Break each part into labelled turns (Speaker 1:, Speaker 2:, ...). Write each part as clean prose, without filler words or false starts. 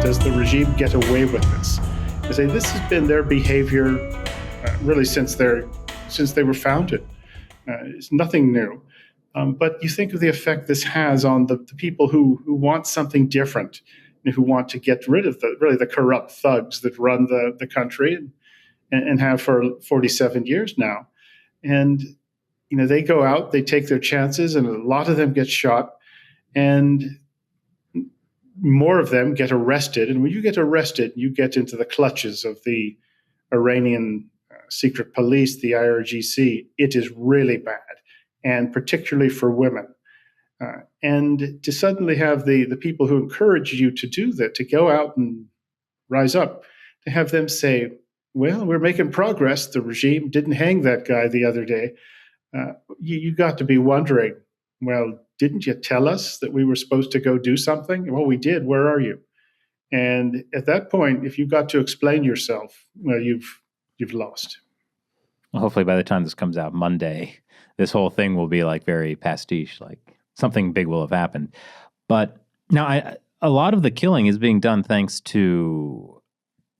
Speaker 1: does the regime get away with this? They say this has been their behavior really since they were founded. It's nothing new. But you think of the effect this has on the people who want something different, who want to get rid of the corrupt thugs that run the country and have for 47 years now. And they go out, they take their chances, and a lot of them get shot, and more of them get arrested. And when you get arrested, you get into the clutches of the Iranian secret police, the IRGC. It is really bad, and particularly for women. And to suddenly have the people who encourage you to do that, to go out and rise up, to have them say, well, we're making progress. The regime didn't hang that guy the other day. You got to be wondering, well, didn't you tell us that we were supposed to go do something? Well, we did. Where are you? And at that point, if you've got to explain yourself, well, you've lost.
Speaker 2: Well, hopefully by the time this comes out Monday, this whole thing will be like very pastiche, like something big will have happened. But now a lot of the killing is being done thanks to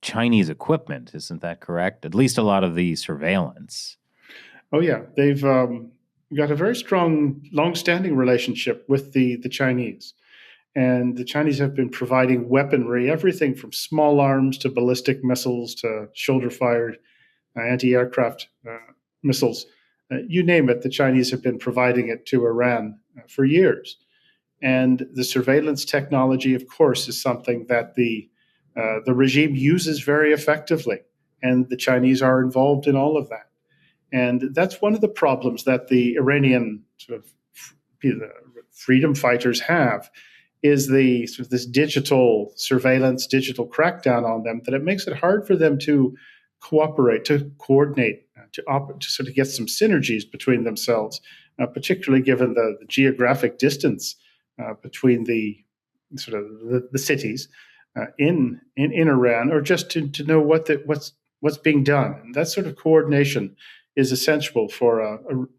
Speaker 2: Chinese equipment. Isn't that correct? At least a lot of the surveillance.
Speaker 1: Oh, yeah. They've got a very strong, long-standing relationship with the Chinese. And the Chinese have been providing weaponry, everything from small arms to ballistic missiles to shoulder-fired anti-aircraft missiles. You name it, the Chinese have been providing it to Iran for years. And the surveillance technology, of course, is something that the regime uses very effectively. And the Chinese are involved in all of that. And that's one of the problems that the Iranian sort of freedom fighters have, is the sort of this digital surveillance, digital crackdown on them, that it makes it hard for them to cooperate, to coordinate, to sort of get some synergies between themselves, particularly given the geographic distance between the sort of the cities in Iran, or just to know what's being done. And that sort of coordination is essential for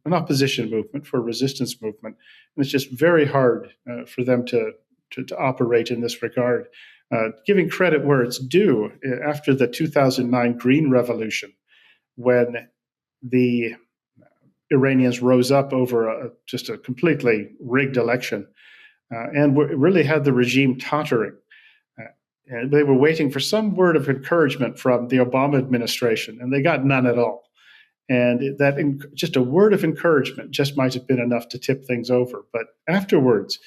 Speaker 1: an opposition movement, for a resistance movement. And it's just very hard for them to operate in this regard. Giving credit where it's due, after the 2009 Green Revolution, when the Iranians rose up over just a completely rigged election and really had the regime tottering. And they were waiting for some word of encouragement from the Obama administration, and they got none at all. And just a word of encouragement just might have been enough to tip things over. But afterwards,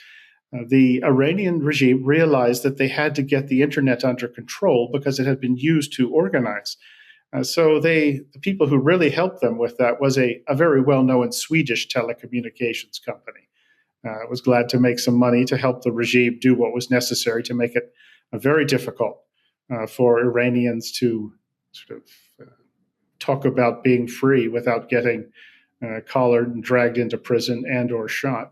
Speaker 1: the Iranian regime realized that they had to get the internet under control because it had been used to organize. So the people who really helped them with that was a very well-known Swedish telecommunications company. Was glad to make some money to help the regime do what was necessary to make it very difficult for Iranians to sort of talk about being free without getting collared and dragged into prison and or shot.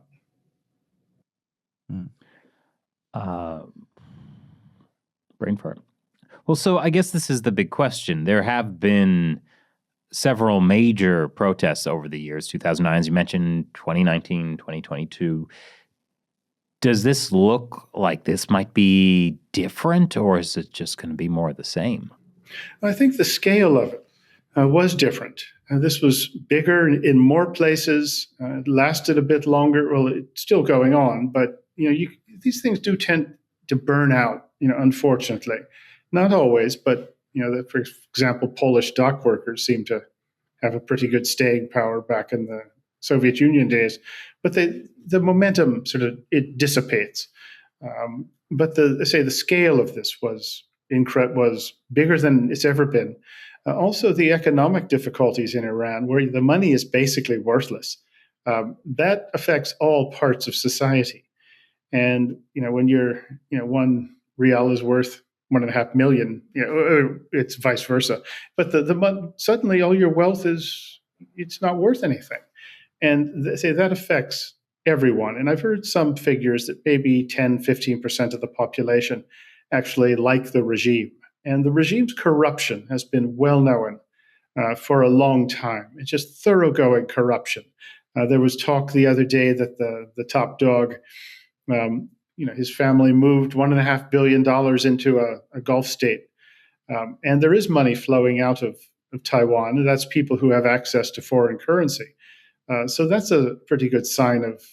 Speaker 2: Brain fart. Well, so I guess this is the big question. There have been several major protests over the years, 2009, as you mentioned, 2019, 2022. Does this look like this might be different, or is it just going to be more of the same?
Speaker 1: I think the scale of it was different. This was bigger in more places. It lasted a bit longer. Well, it's still going on, but these things do tend to burn out. Unfortunately, not always, but for example, Polish dock workers seem to have a pretty good staying power back in the Soviet Union days. But the momentum it dissipates. But the scale of this was bigger than it's ever been. Also, the economic difficulties in Iran, where the money is basically worthless, that affects all parts of society. And when you're, 1 rial is worth 1.5 million, it's vice versa. But suddenly all your wealth it's not worth anything. And they say that affects everyone. And I've heard some figures that maybe 10, 15% of the population actually like the regime. And the regime's corruption has been well known for a long time. It's just thoroughgoing corruption. There was talk the other day that the top dog, his family moved $1.5 billion into a Gulf state. And there is money flowing out of Taiwan, and that's people who have access to foreign currency. So that's a pretty good sign of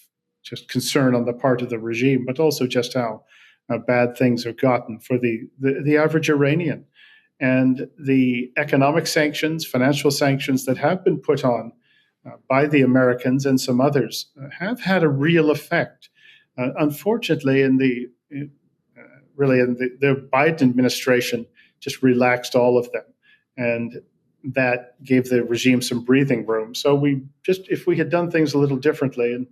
Speaker 1: just concern on the part of the regime, but also just how bad things have gotten for the average Iranian. And the economic sanctions, financial sanctions that have been put on by the Americans and some others have had a real effect. Unfortunately, the Biden administration just relaxed all of them, and that gave the regime some breathing room. So if we had done things a little differently and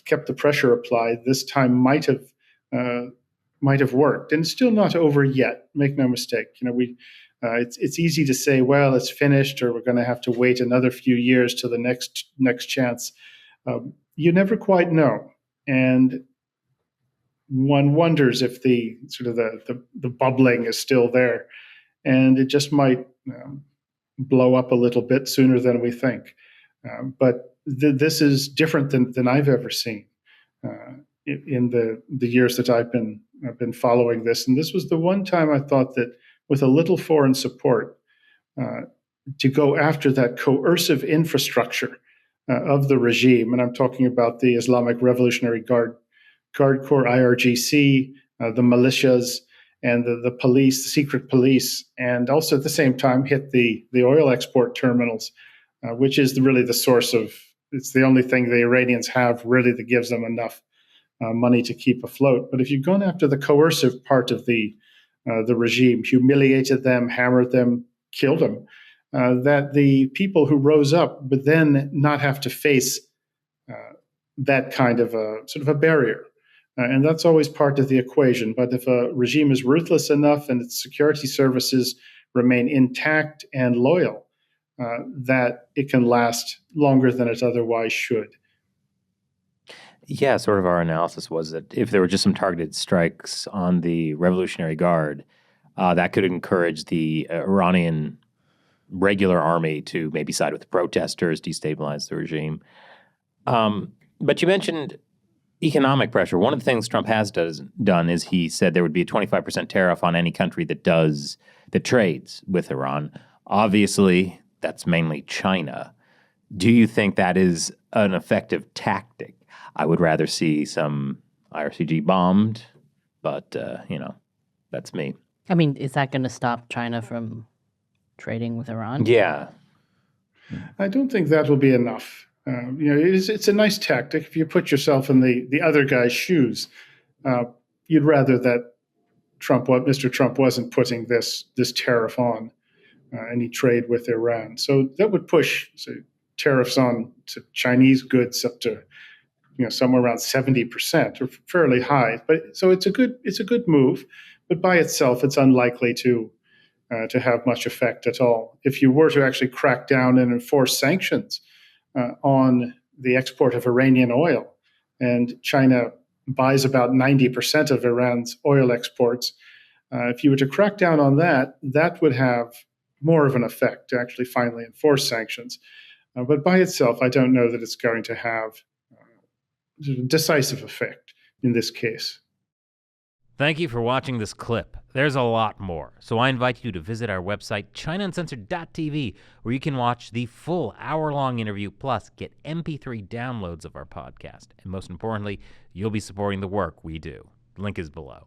Speaker 1: kept the pressure applied, this time might have worked. And it's still not over yet. Make no mistake. It's easy to say, well, it's finished, or we're going to have to wait another few years to the next chance. You never quite know, and one wonders if the bubbling is still there, and it just might blow up a little bit sooner than we think. But this is different than I've ever seen in the years that I've been following this. And this was the one time I thought that with a little foreign support, to go after that coercive infrastructure of the regime, and I'm talking about the Islamic Revolutionary Guard Corps, IRGC, the militias, and the police, the secret police, and also at the same time hit the oil export terminals, which is really the source of, it's the only thing the Iranians have really that gives them enough money to keep afloat. But if you've gone after the coercive part of the regime, humiliated them, hammered them, killed them, that the people who rose up would then not have to face that kind of a barrier. And that's always part of the equation. But if a regime is ruthless enough and its security services remain intact and loyal, that it can last longer than it otherwise should.
Speaker 2: Yeah, sort of our analysis was that if there were just some targeted strikes on the Revolutionary Guard, that could encourage the Iranian regular army to maybe side with the protesters, destabilize the regime. But you mentioned economic pressure. One of the things Trump has done is he said there would be a 25% tariff on any country that trades with Iran. Obviously, that's mainly China. Do you think that is an effective tactic? I would rather see some IRCG bombed, but, that's me.
Speaker 3: I mean, is that going to stop China from trading with Iran?
Speaker 2: Yeah.
Speaker 1: I don't think that will be enough. It's a nice tactic. If you put yourself in the other guy's shoes, you'd rather that Mr. Trump wasn't putting this tariff on any trade with Iran. So that would push tariffs on to Chinese goods up to somewhere around 70%, or fairly high. But so it's a good move, but by itself, it's unlikely to have much effect at all. If you were to actually crack down and enforce sanctions on the export of Iranian oil, and China buys about 90% of Iran's oil exports, if you were to crack down on that, that would have more of an effect to actually finally enforce sanctions. But by itself, I don't know that it's going to have a decisive effect in this case.
Speaker 4: Thank you for watching this clip. There's a lot more, so I invite you to visit our website, ChinaUncensored.tv, where you can watch the full hour-long interview, plus get MP3 downloads of our podcast. And most importantly, you'll be supporting the work we do. The link is below.